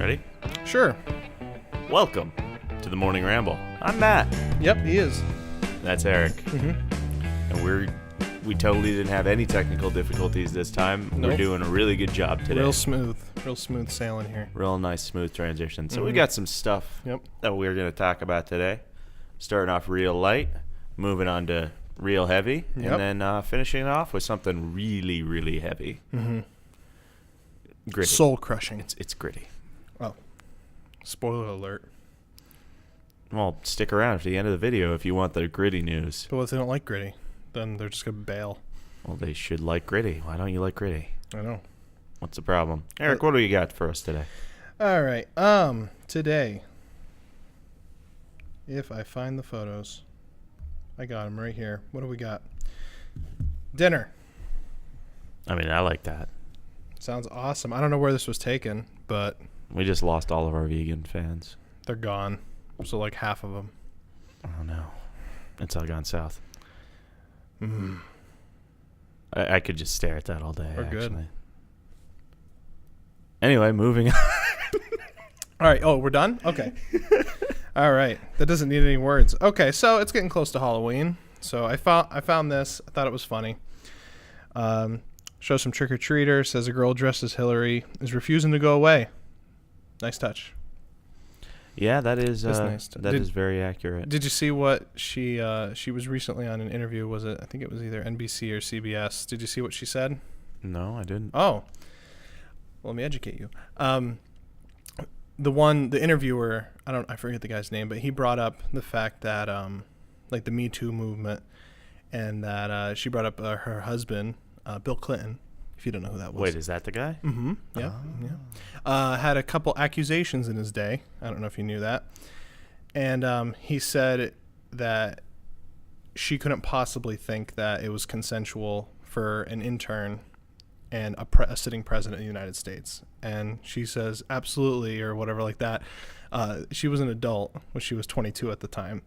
Ready? Sure. Welcome to the Morning Ramble. I'm Matt. Yep, he is. That's Eric. Mm-hmm. And we totally didn't have any technical difficulties this time. Nope. We're doing a really good job today. Real smooth sailing here. Real nice, smooth transition. So we got some stuff that we're going to talk about today. Starting off real light, moving on to real heavy, and then finishing off with something really, really heavy. Mm-hmm. Gritty. Soul crushing. It's gritty. Oh, spoiler alert. Well, stick around to the end of the video if you want the gritty news. But what if they don't like gritty? Then they're just going to bail. Well, they should like gritty. Why don't you like gritty? I know. What's the problem? Eric, what do you got for us today? All right. Today, if I find the photos, I got them right here. What do we got? Dinner. I mean, I like that. Sounds awesome. I don't know where this was taken, but We just lost all of our vegan fans. they're gone. So like half of them. Oh, no. It's all gone south. Mm-hmm. I could just stare at that all day, We're actually. good. Anyway, moving on. All right. Oh, we're done? Okay. All right. That doesn't need any words. Okay, so it's getting close to Halloween. So I found this. I thought it was funny. Shows some trick-or-treater. Says a girl dressed as Hillary is refusing to go away. Nice touch. Yeah, that is nice. that is very accurate. Did you see what she was recently on an interview? Was it? I think it was either NBC or CBS. Did you see what she said? No, I didn't. Oh. Well, let me educate you. The interviewer, I forget the guy's name, but he brought up the fact that, like the Me Too movement, and that she brought up her husband, Bill Clinton, if you don't know who that was. Wait, is that the guy? Mm-hmm. Yeah. Yeah. Had a couple accusations in his day. I don't know if you knew that. And he said that she couldn't possibly think that it was consensual for an intern and a sitting president of the United States. And she says, absolutely, or whatever like that. She was an adult when she was 22 at the time.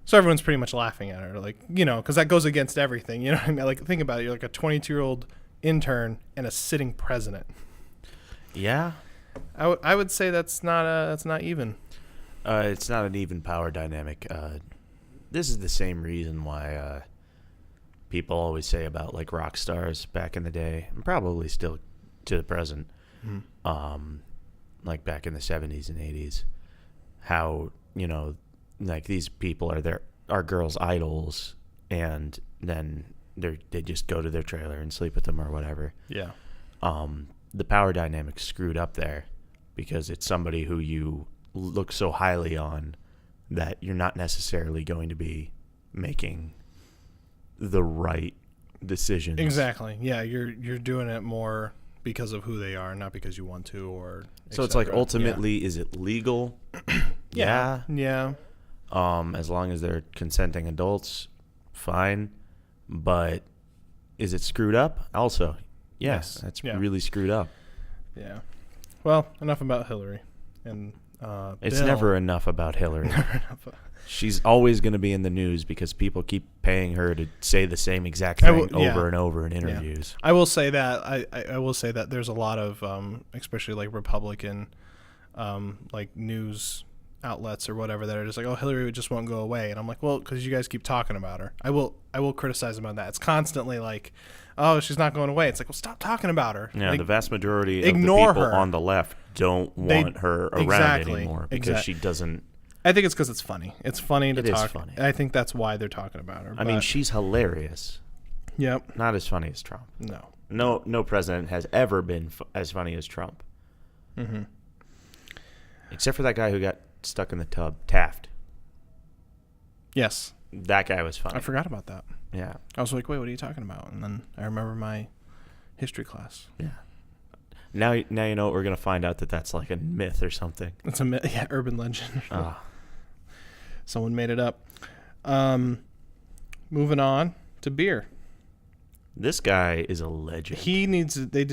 So everyone's pretty much laughing at her, like, because that goes against everything. You know what I mean? Like, think about it. You're like a 22-year-old intern and a sitting president. Yeah. I would say that's not even. It's not an even power dynamic. This is the same reason why people always say about like rock stars back in the day, and probably still to the present, like back in the 70s and 80s, how like these people are girls' idols, and then they just go to their trailer and sleep with them or whatever. Yeah. The power dynamic's screwed up there because it's somebody who you look so highly on that you're not necessarily going to be making the right decisions. Exactly. Yeah, you're doing it more because of who they are, not because you want to, or so it's like ultimately, is it legal? Yeah. Yeah. As long as they're consenting adults, fine. But is it screwed up? Also, yes. That's really screwed up. Yeah. Well, enough about Hillary. And it's Bill. never enough about Hillary. Never enough. She's always going to be in the news because people keep paying her to say the same exact thing over and over in interviews. Yeah. I will say that I will say that there's a lot of especially like Republican like news outlets or whatever that are just like, oh, Hillary just won't go away, and I'm like, well, because you guys keep talking about her. I will criticize them on that. It's constantly like, oh, she's not going away. It's like, well, stop talking about her. Yeah, like, the vast majority of the ignore people her. On the left don't want her around anymore because she doesn't. I think it's because it's funny. It's funny to talk. Is funny. I think that's why they're talking about her. I mean, she's hilarious. Yep. Not as funny as Trump. No. No president has ever been as funny as Trump. Mm-hmm. Except for that guy who got stuck in the tub, Taft. Yes. That guy was funny. I forgot about that. Yeah. I was like, wait, what are you talking about? And then I remember my history class. Yeah. Now you know what we're going to find out that's like a myth or something. It's a myth, yeah, urban legend. Someone made it up. Moving on to beer. This guy is a legend. He needs. They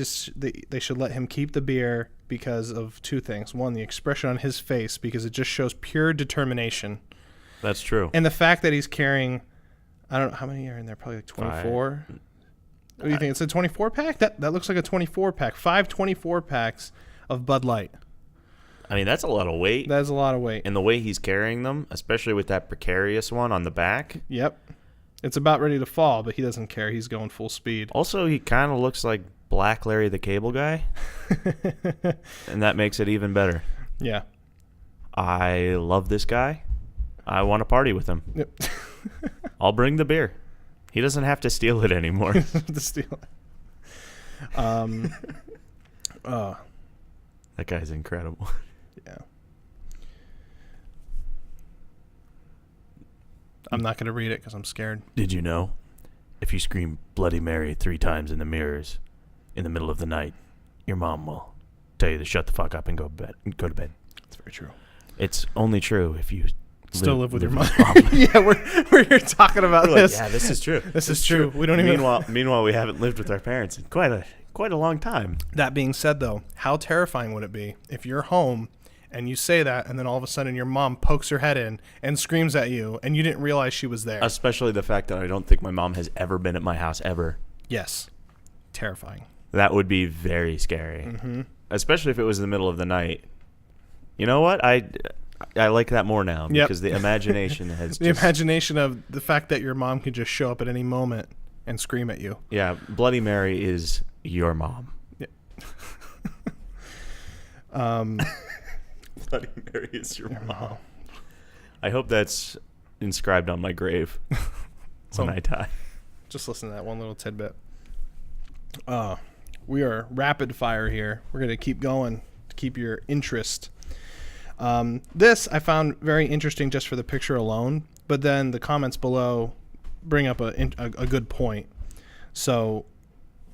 should let him keep the beer because of two things. One, the expression on his face, because it just shows pure determination. That's true. And the fact that he's carrying, I don't know how many are in there. Probably like 24. What do you think? It's a 24 pack. That looks like a 24 pack. 5 24 packs of Bud Light. I mean, that's a lot of weight. That's a lot of weight. And the way he's carrying them, especially with that precarious one on the back. Yep. It's about ready to fall, but he doesn't care. He's going full speed. Also, he kind of looks like Black Larry the Cable Guy. And that makes it even better. Yeah. I love this guy. I want to party with him. Yep. I'll bring the beer. He doesn't have to steal it anymore. To steal it. That guy's incredible. Yeah. I'm not going to read it because I'm scared. Did you know? If you scream Bloody Mary 3 times in the mirrors in the middle of the night, your mom will tell you to shut the fuck up and go to bed. That's very true. It's only true if you still live with your mom. Yeah, we're here talking about this. Yeah, this is true. This is true. We don't even. Meanwhile, we haven't lived with our parents in quite a long time. That being said, though, how terrifying would it be if you're home and you say that, and then all of a sudden your mom pokes her head in and screams at you, and you didn't realize she was there? Especially the fact that I don't think my mom has ever been at my house ever. Yes, terrifying. That would be very scary, Mm-hmm. especially if it was in the middle of the night. You know what? I like that more now because the imagination has the imagination of the fact that your mom could just show up at any moment and scream at you. Yeah, Bloody Mary is your mom. Yeah. Bloody Mary is your mom. I hope that's inscribed on my grave when I die. Just listen to that one little tidbit. We are rapid fire here. We're going to keep going to keep your interest. This I found very interesting just for the picture alone, but then the comments below bring up a good point. So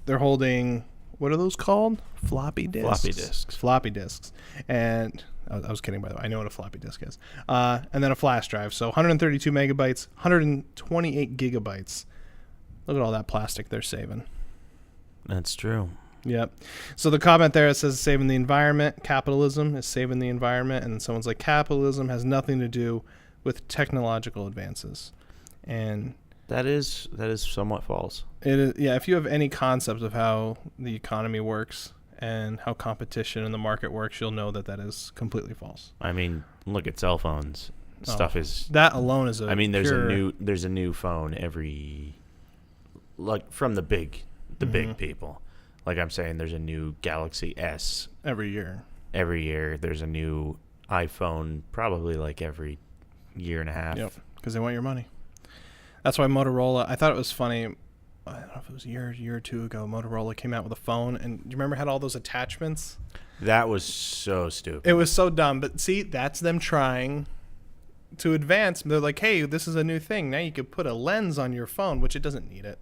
they're holding, what are those called? Floppy disks. Floppy disks. And I was kidding, by the way. I know what a floppy disk is. And then a flash drive. So 132 megabytes, 128 gigabytes. Look at all that plastic they're saving. That's true. Yep. So the comment there, it says saving the environment. Capitalism is saving the environment. And someone's like, capitalism has nothing to do with technological advances. And that is somewhat false. it is, yeah, if you have any concept of how the economy works and how competition in the market works, you'll know that is completely false. I mean, look at cell phones. Stuff is that alone is a I mean, there's a new phone every, like, from the big people. Like I'm saying, there's a new Galaxy S every year. Every year there's a new iPhone, probably like every year and a half. Yep, because they want your money. That's why Motorola, I thought it was funny, I don't know if it was a year or two ago, Motorola came out with a phone, and do you remember it had all those attachments? That was so stupid. It was so dumb, but see, that's them trying to advance. They're like, hey, this is a new thing. Now you could put a lens on your phone, which it doesn't need it.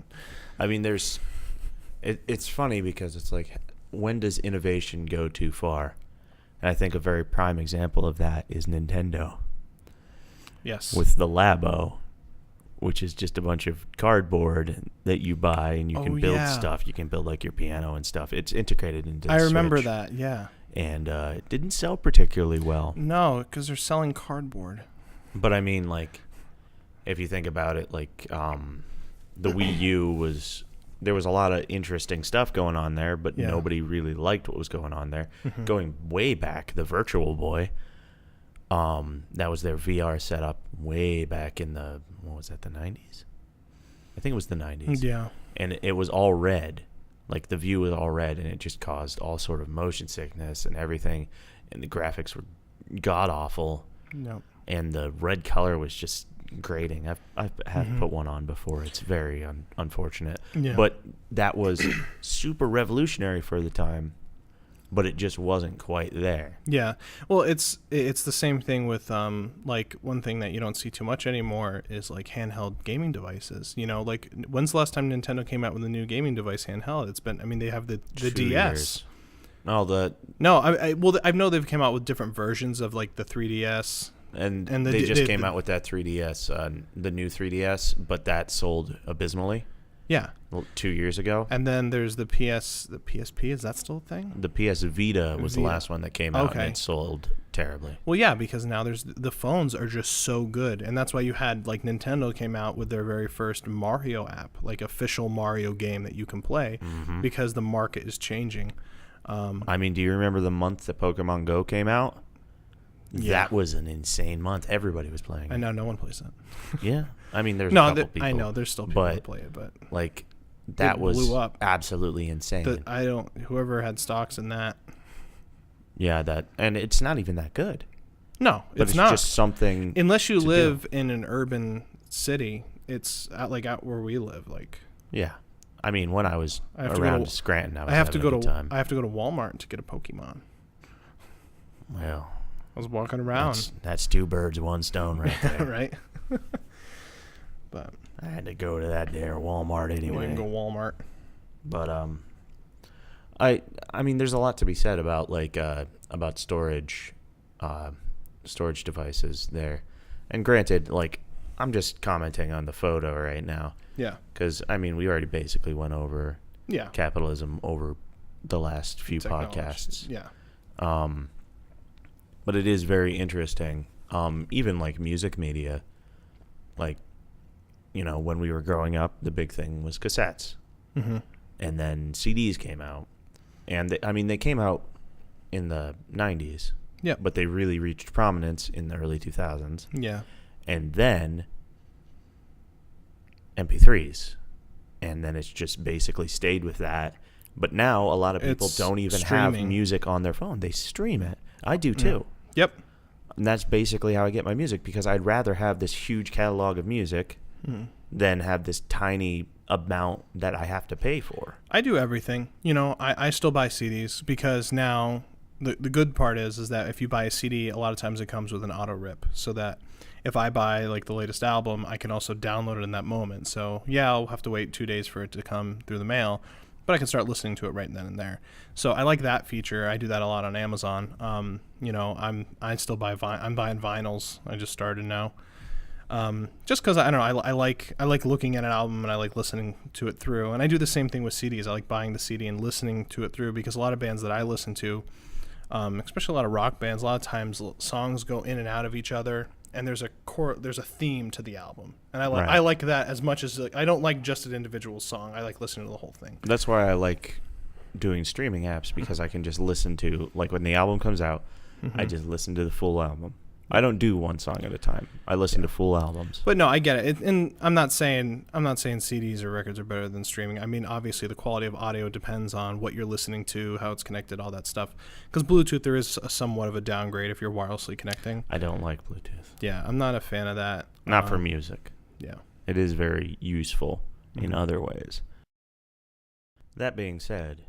I mean, it's funny because it's like, when does innovation go too far? And I think a very prime example of that is Nintendo. Yes. With the Labo, which is just a bunch of cardboard that you buy and you can build stuff. You can build like your piano and stuff. It's integrated into the I remember Switch. that, yeah. And it didn't sell particularly well. No, because they're selling cardboard. But I mean, like, if you think about it, like, the Wii U there was a lot of interesting stuff going on there, but nobody really liked what was going on there. Mm-hmm. Going way back, the Virtual Boy, that was their VR setup way back in the 90s? I think it was the 90s. Yeah. And it was all red. Like, the view was all red, and it just caused all sort of motion sickness and everything. And the graphics were god-awful. No. And the red color was just grating. I've put one on before. It's very unfortunate. Yeah. But that was super revolutionary for the time, but it just wasn't quite there. Yeah. Well, it's the same thing with like, one thing that you don't see too much anymore is like handheld gaming devices. You know, like, when's the last time Nintendo came out with a new gaming device handheld? It's been, I mean, they have the DS. Years. I know they've come out with different versions of like the 3DS. And they just came out with that 3DS, the new 3DS, but that sold abysmally. Yeah. 2 years ago. And then there's the PSP. Is that still a thing? The PS Vita was the last one that came out, and it sold terribly. Well, yeah, because now the phones are just so good. And that's why you had, like, Nintendo came out with their very first Mario app, like official Mario game that you can play, because the market is changing. I mean, do you remember the month that Pokemon Go came out? that was an insane month. Everybody was playing. I know no one plays that. Yeah, I mean, there's a couple people. I know there's still people who play it, but like that was blew up. Absolutely insane. Whoever had stocks in that. Yeah, and it's not even that good. No, but it's not. Just something. Unless you live in an urban city, it's out where we live. Like, yeah, I mean, when I was around Scranton, I have to go to Walmart to get a Pokemon. Well, I was walking around. That's two birds, one stone, right there. Right. But I had to go to that there Walmart anyway. You can go Walmart. But I mean, there's a lot to be said about about storage devices there. And granted, like, I'm just commenting on the photo right now. Yeah. Because I mean, we already basically went over capitalism over the last few podcasts. Yeah. But it is very interesting. Even like music media, like, you know, when we were growing up, the big thing was cassettes. Mm-hmm. And then CDs came out. And they came out in the 90s. Yeah. But they really reached prominence in the early 2000s. Yeah. And then MP3s. And then it's just basically stayed with that. But now a lot of people don't even have music on their phone. They stream it. I do too. Yep. And that's basically how I get my music, because I'd rather have this huge catalog of music than have this tiny amount that I have to pay for. I do everything. You know, I still buy CDs because now the good part is that if you buy a CD, a lot of times it comes with an auto rip, so that if I buy like the latest album, I can also download it in that moment. So yeah, I'll have to wait 2 days for it to come through the mail, but I can start listening to it right then and there. So I like that feature. I do that a lot on Amazon. You know, I still buy I'm buying vinyls. I just started now. Just because I don't know, I like looking at an album and I like listening to it through. And I do the same thing with CDs. I like buying the CD and listening to it through, because a lot of bands that I listen to, especially a lot of rock bands, a lot of times songs go in and out of each other, and there's a theme to the album, and I like that as much as, like, I don't like just an individual song. I like listening to the whole thing. That's why I like doing streaming apps, because I can just listen to, like, when the album comes out, I just listen to the full album. I don't do one song at a time. I listen to full albums. But no, I get it. And I'm not saying CDs or records are better than streaming. I mean, obviously the quality of audio depends on what you're listening to, how it's connected, all that stuff. Because Bluetooth, there is somewhat of a downgrade if you're wirelessly connecting. I don't like Bluetooth. Yeah, I'm not a fan of that. Not for music. Yeah. It is very useful in other ways. That being said,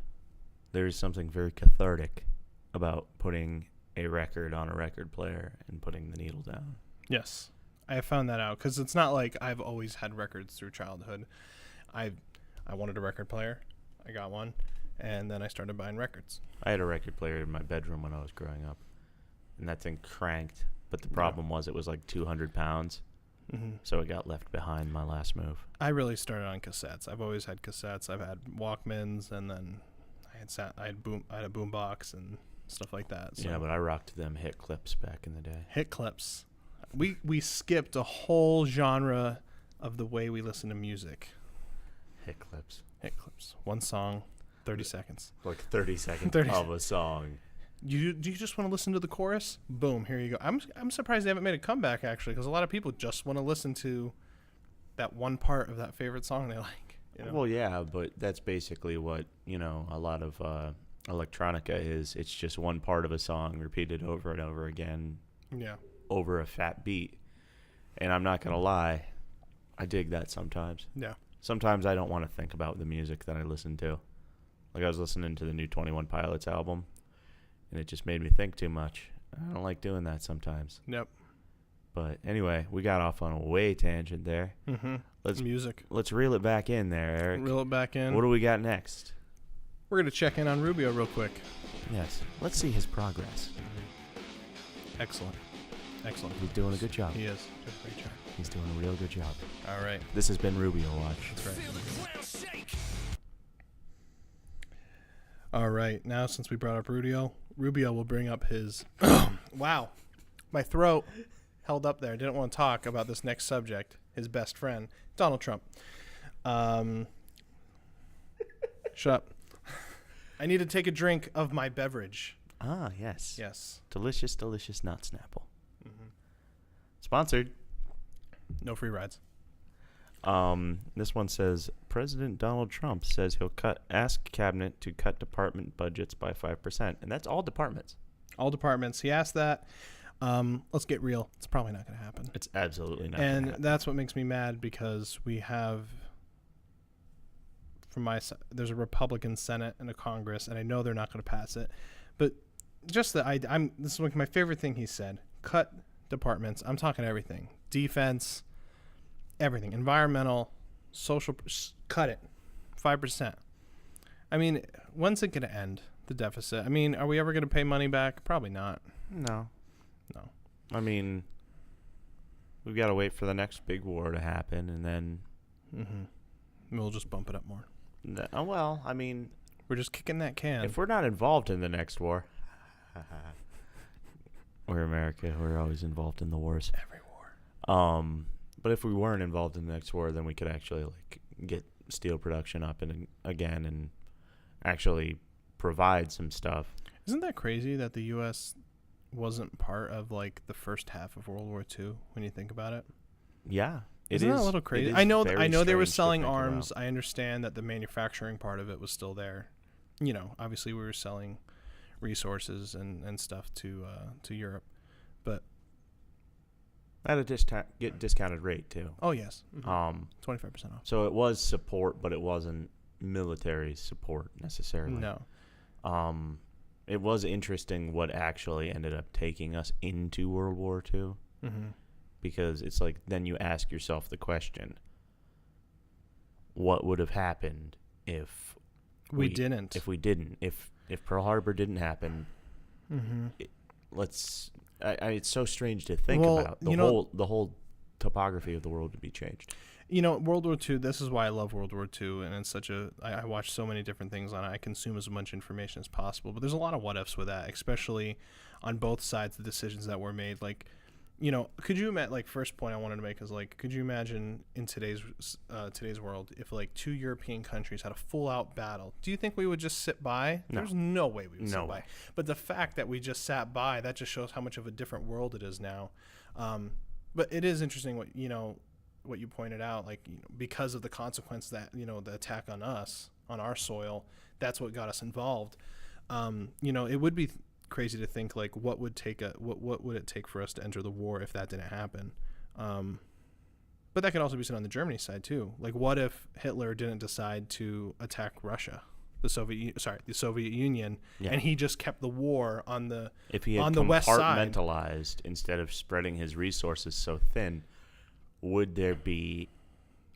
there is something very cathartic about putting a record on a record player and putting the needle down. Yes, I have found that out, because it's not like I've always had records through childhood. I wanted a record player, I got one, and then I started buying records. I had a record player in my bedroom when I was growing up, and that thing cranked, but the problem was it was like 200 pounds, so it got left behind my last move. I really started on cassettes. I've always had cassettes. I've had Walkmans, and then I had a boombox and stuff like that. So. Yeah, but I rocked them hit clips back in the day. Hit clips. We skipped a whole genre of the way we listen to music. Hit clips. Hit clips. One song, 30 seconds. Like 30 seconds of a song. Do you just want to listen to the chorus? Boom, here you go. I'm surprised they haven't made a comeback, actually, because a lot of people just want to listen to that one part of that favorite song they like. You know? Well, yeah, but that's basically what, you know, a lot of electronica is. It's just one part of a song repeated over and over again. Yeah. Over a fat beat. And I'm not going to lie, I dig that sometimes. Yeah. Sometimes I don't want to think about the music that I listen to. Like, I was listening to the new 21 Pilots album, and it just made me think too much. I don't like doing that sometimes. Yep. But anyway, we got off on a way tangent there. Music. Let's reel it back in there, Eric. Reel it back in. What do we got next? We're going to check in on Rubio real quick. Yes. Let's see his progress. Excellent. He's doing a good job. He is. Doing a great job. He's doing a real good job. All right. This has been Rubio Watch. That's right. All right. Now, since we brought up Rubio will bring up his... Wow. My throat held up there. Didn't want to talk about this next subject. His best friend, Donald Trump. Shut up. I need to take a drink of my beverage. Ah, yes. Yes. Delicious, delicious nut Snapple. Mm-hmm. Sponsored. No free rides. This one says President Donald Trump says he'll ask cabinet to cut department budgets by 5%, and that's all departments. All departments. He asked that. Let's get real. It's probably not going to happen. It's absolutely not. And that's what makes me mad, because we have, from my side, there's a Republican Senate and a Congress, and I know they're not going to pass it. But just that this is like my favorite thing he said. Cut departments. I'm talking everything. Defense, everything. Environmental, social. Cut it. 5%. I mean, when's it going to end, the deficit? I mean, are we ever going to pay money back? Probably not. No. No. I mean, we've got to wait for the next big war to happen, and then we'll just bump it up more. Well, I mean, we're just kicking that can. If we're not involved in the next war, we're America. We're always involved in the wars. Every war. But if we weren't involved in the next war, then we could actually get steel production up and again and actually provide some stuff. Isn't that crazy that the U.S. wasn't part of the first half of World War II when you think about it? Yeah. Isn't that a little crazy? I know they were selling arms. I understand that the manufacturing part of it was still there. Obviously we were selling resources and stuff to Europe, but at a discounted rate too. Oh yes, 25% off. So it was support, but it wasn't military support necessarily. No. It was interesting what actually ended up taking us into World War II, because it's then you ask yourself the question: what would have happened if we didn't? If Pearl Harbor didn't happen, it's so strange to think about. The whole topography of the world would be changed. World War II, this is why I love World War II, and it's I watch so many different things on it. I consume as much information as possible, but there's a lot of what-ifs with that, especially on both sides, the decisions that were made. Could you imagine, first point I wanted to make is, could you imagine in today's world if, two European countries had a full-out battle? Do you think we would just sit by? No. There's no way we would sit by. But the fact that we just sat by, that just shows how much of a different world it is now. But it is interesting what you pointed out, because of the consequence that, the attack on us, on our soil, that's what got us involved. It would be crazy to think, what would it take for us to enter the war if that didn't happen? But that could also be said on the Germany side too. What if Hitler didn't decide to attack Russia, the Soviet Union, and he just kept the war on the west side? Compartmentalized instead of spreading his resources so thin, would there be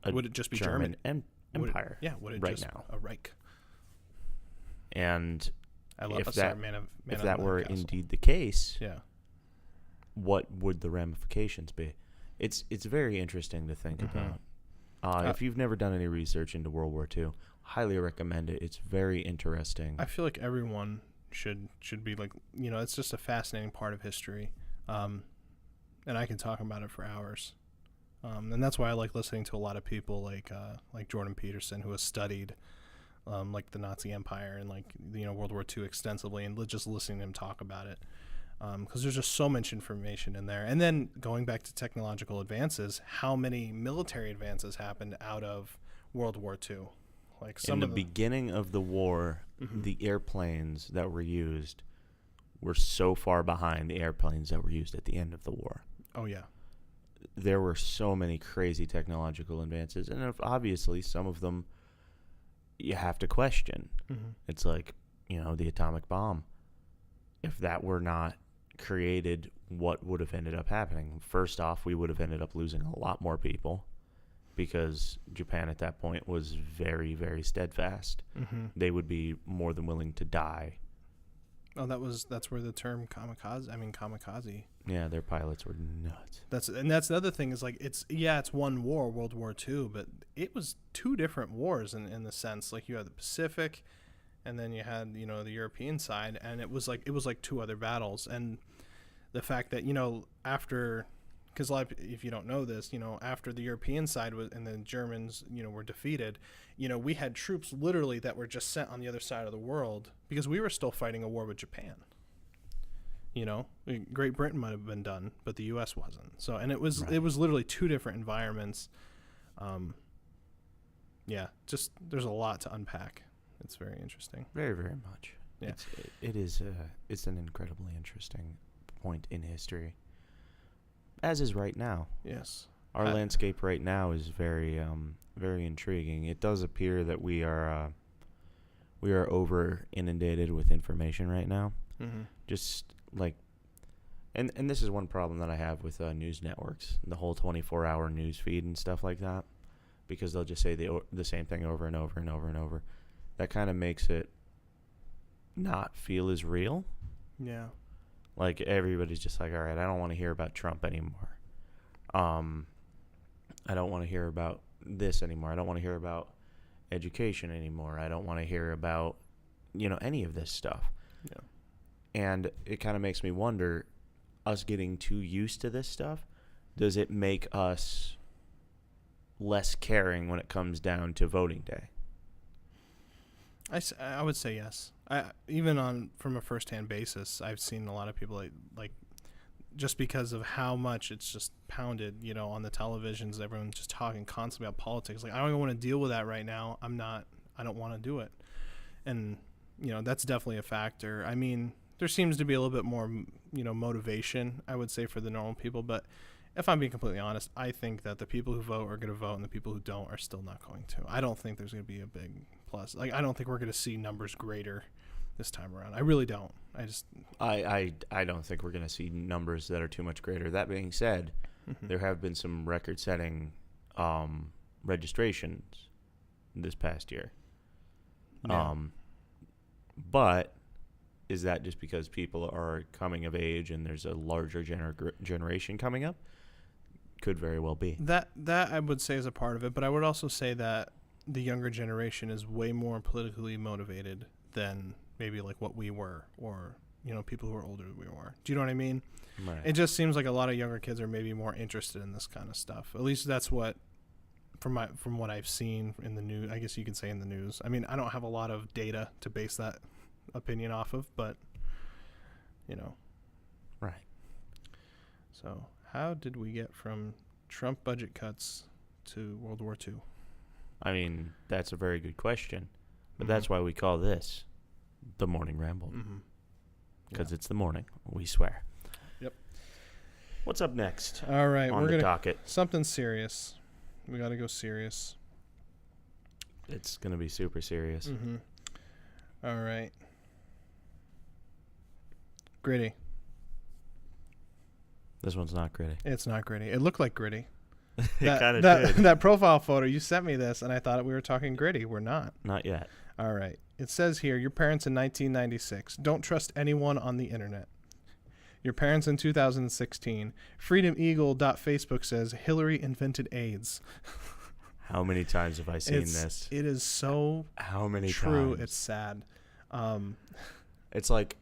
would it just be German empire? Would it right just now a Reich? And I love if if that were indeed the case, what would the ramifications be? It's very interesting to think about. If you've never done any research into World War II, highly recommend it. It's very interesting. I feel like everyone should be it's just a fascinating part of history, and I can talk about it for hours. And that's why I like listening to a lot of people like Jordan Peterson, who has studied the Nazi Empire and World War II extensively, and just listening to him talk about it, because there's just so much information in there. And then going back to technological advances, how many military advances happened out of World War II? In the beginning of the war, the airplanes that were used were so far behind the airplanes that were used at the end of the war. Oh yeah. There were so many crazy technological advances, and obviously some of them you have to question. It's the atomic bomb. If that were not created, what would have ended up happening? First off, we would have ended up losing a lot more people, because Japan at that point was very, very steadfast. They would be more than willing to die. Oh, that's where the term kamikaze. Yeah, their pilots were nuts. That's the other thing is it's one war, World War II, but it was two different wars in the sense, you had the Pacific, and then you had the European side, and it was two other battles. And the fact that after, because if you don't know this, after the European side was and the Germans were defeated, we had troops literally that were just sent on the other side of the world, because we were still fighting a war with Japan. You know, Great Britain might have been done, but the U.S. wasn't. So, and it was Right. it was literally two different environments. Yeah, just there's a lot to unpack. It's very interesting. Very, very much. Yeah. It's an incredibly interesting point in history, as is right now. Yes. Our landscape right now is very, very intriguing. It does appear that we are over inundated with information right now. Mm-hmm. Just like, and this is one problem that I have with news networks, the whole 24-hour news feed and stuff like that, because they'll just say the same thing over and over and over and over. That kind of makes it not feel as real. Yeah. Like, everybody's just like, all right, I don't want to hear about Trump anymore. I don't want to hear about this anymore. I don't want to hear about education anymore. I don't want to hear about, any of this stuff. Yeah. And it kind of makes me wonder, us getting too used to this stuff, does it make us less caring when it comes down to voting day? I would say yes. Even from a first-hand basis, I've seen a lot of people like just because of how much it's just pounded, on the televisions, everyone's just talking constantly about politics. Like, I don't even want to deal with that right now. I don't want to do it. And, that's definitely a factor. I mean, there seems to be a little bit more, motivation, I would say, for the normal people. But if I'm being completely honest, I think that the people who vote are going to vote and the people who don't are still not going to. I don't think there's going to be a big plus. Like, I don't think we're going to see numbers greater this time around. I really don't. I don't think we're going to see numbers that are too much greater. That being said, there have been some record-setting registrations this past year. Yeah. But is that just because people are coming of age and there's a larger generation coming up? Could very well be. That I would say is a part of it, but I would also say that the younger generation is way more politically motivated than maybe like what we were, or people who are older than we were. Do you know what I mean? Right. It just seems like a lot of younger kids are maybe more interested in this kind of stuff. At least that's what from what I've seen in the news. I guess you could say in the news. I mean, I don't have a lot of data to base that opinion off of, but Right. So how did we get from Trump budget cuts to World War II? I mean, that's a very good question, but that's why we call this the Morning Ramble, because it's the morning. We swear. Yep. What's up next? All right, on we're the gonna docket? something serious. We got to go serious. It's gonna be super serious. All right. Gritty. This one's not gritty. It's not gritty. It looked like gritty. It kind of did. That profile photo, you sent me this, and I thought we were talking gritty. We're not. Not yet. All right. It says here, your parents in 1996. Don't trust anyone on the internet. Your parents in 2016. FreedomEagle.Facebook says Hillary invented AIDS. How many times have I seen this? It is so How many true. times? It's sad. It's like,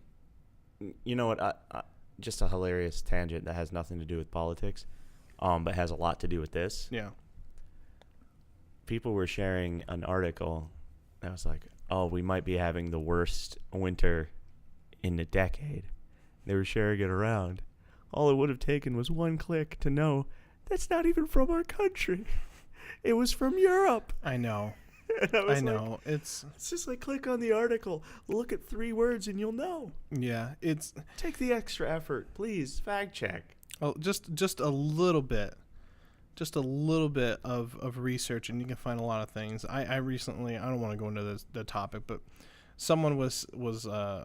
you know what? Just a hilarious tangent that has nothing to do with politics, but has a lot to do with this. Yeah. People were sharing an article that was like, oh, we might be having the worst winter in a decade. They were sharing it around. All it would have taken was one click to know that's not even from our country. It was from Europe. I know. And I know. like, It's just like, click on the article, look at 3 words, and you'll know. yeah. It's Take the extra effort, please. Fact check. just a little bit, of research, and you can find a lot of things. I recently, I don't want to go into the topic, but someone was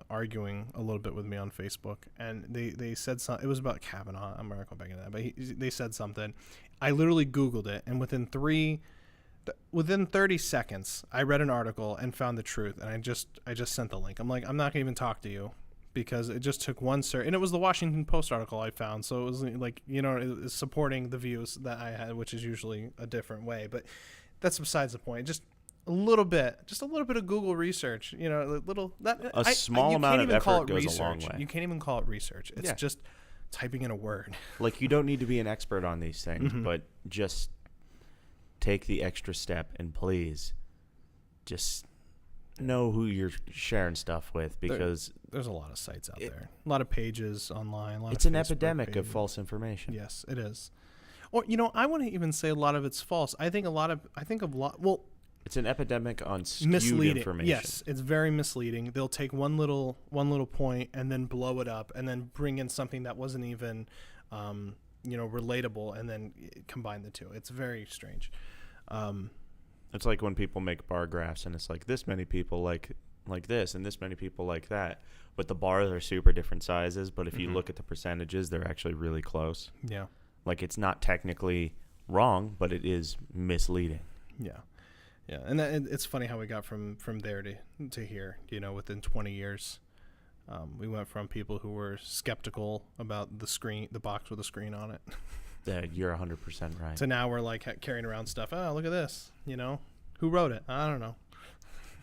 arguing a little bit with me on Facebook, and they said something. It was about Kavanaugh. I'm not going back into that, but they said something. I literally Googled it, and within 30 seconds, I read an article and found the truth, and I just sent the link. I'm like, I'm not going to even talk to you, because it just took one search, and it was the Washington Post article I found, so it was like, it was supporting the views that I had, which is usually a different way, but that's besides the point. Just a little bit of Google research, A small amount of effort goes a long way. You can't even call it research. It's just typing in a word. Like, you don't need to be an expert on these things, but just take the extra step, and please just know who you're sharing stuff with because there's a lot of sites out there, a lot of pages online. It's an epidemic of false information. Yes, it is. Or I wouldn't even say a lot of it's false. I think it's an epidemic on skewed misleading information. Yes, it's very misleading. They'll take one little point and then blow it up and then bring in something that wasn't even relatable and then combine the two. It's very strange. It's like when people make bar graphs and it's like this many people like this and this many people like that, but the bars are super different sizes, but if you look at the percentages, they're actually really close. Yeah. Like it's not technically wrong, but it is misleading. Yeah. Yeah, and it's funny how we got from there to here. Within 20 years, we went from people who were skeptical about the box with a screen on it. Yeah, you're 100% right. So now we're like carrying around stuff. Oh, look at this. Who wrote it? I don't know.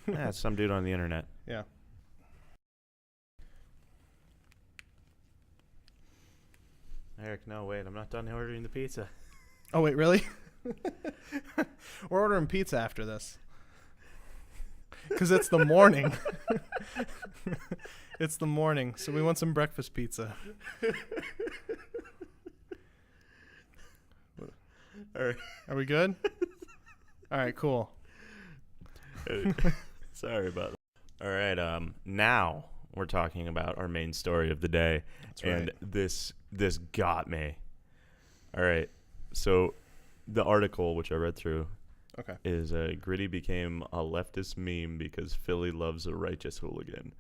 Yeah, it's some dude on the internet. Yeah. Eric, no, wait, I'm not done ordering the pizza. Oh, wait, really? We're ordering pizza after this. Because it's the morning. It's the morning, so we want some breakfast pizza. All right. Are we good? All right, cool. Sorry about that. All right, now we're talking about our main story of the day. That's right. And this got me. All right, so the article, which I read through, is Gritty became a leftist meme because Philly loves a righteous hooligan.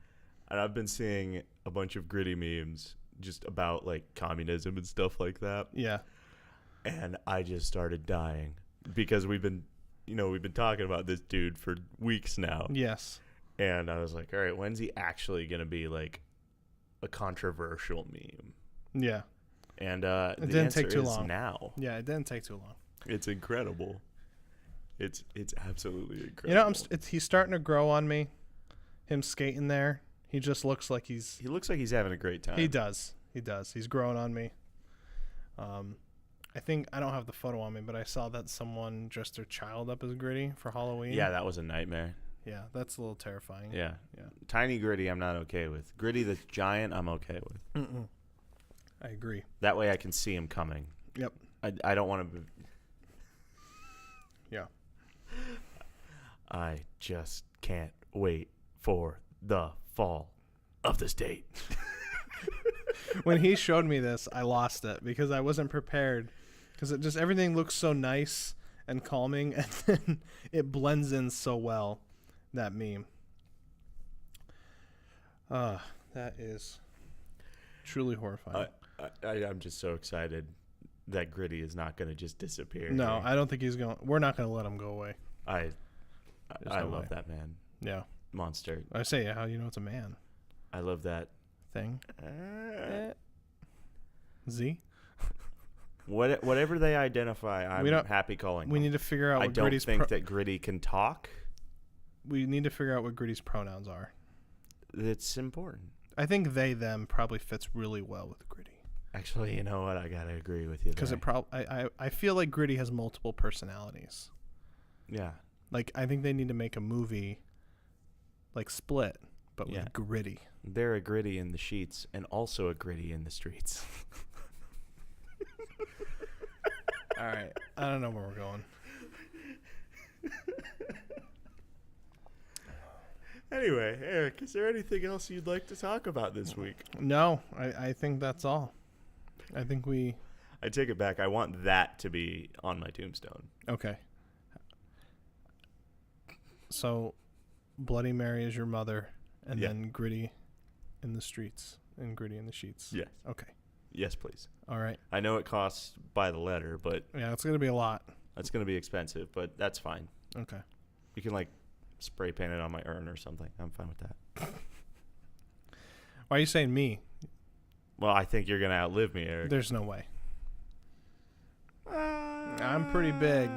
And I've been seeing a bunch of Gritty memes just about, like, communism and stuff like that. Yeah. And I just started dying because we've been talking about this dude for weeks now. Yes. And I was like, all right, when's he actually going to be, like, a controversial meme? Yeah. And it the didn't answer take too is long. now. Yeah, it didn't take too long. It's incredible. It's absolutely incredible. He's starting to grow on me. Him skating there, he just looks like He looks like he's having a great time. He does. He's growing on me. I think I don't have the photo on me, but I saw that someone dressed their child up as Gritty for Halloween. Yeah, that was a nightmare. Yeah, that's a little terrifying. Yeah. Yeah. Tiny Gritty, I'm not okay with. Gritty the giant, I'm okay with. I agree. That way I can see him coming. Yep. I don't want to. Yeah. I just can't wait for the fall of the state. When he showed me this, I lost it because I wasn't prepared. Because everything looks so nice and calming, and then it blends in so well. That meme. That is truly horrifying. I'm just so excited that Gritty is not going to just disappear. No, here. I don't think he's going. We're not going to let him go away. I no love way. that man. Yeah. Monster. I say, how you know it's a man I love that thing. Z. Whatever they identify, I'm happy calling. We them. need to figure out. I what don't Gritty's think that Gritty can talk. We need to figure out what Gritty's pronouns are. It's important. I think they them probably fits really well with Gritty. Actually, you know what? I gotta agree with you because I feel like Gritty has multiple personalities. Yeah. Like I think they need to make a movie like Split, but with Gritty. They're a Gritty in the sheets and also a Gritty in the streets. All right. I don't know where we're going. Anyway, Eric, is there anything else you'd like to talk about this week? No, I think that's all. I think I take it back. I want that to be on my tombstone. Okay. So, Bloody Mary is your mother, and then Gritty in the streets and Gritty in the sheets. Yes. Okay. Yes, please. All right. I know it costs by the letter, but yeah, it's gonna be a lot. It's gonna be expensive, but that's fine. Okay. You can spray paint it on my urn or something. I'm fine with that. Why are you saying me? Well, I think you're gonna outlive me, Eric. There's no way. I'm pretty big.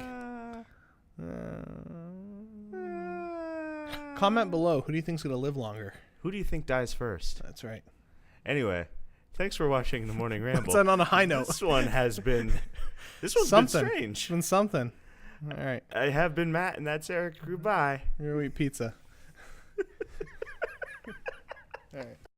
Comment below. Who do you think's gonna live longer? Who do you think dies first? That's right. Anyway, thanks for watching the Morning Ramble. Let's end on a high note. This one's been strange. It's been something. All right. I have been Matt, and that's Eric. Goodbye. We're gonna eat pizza. All right.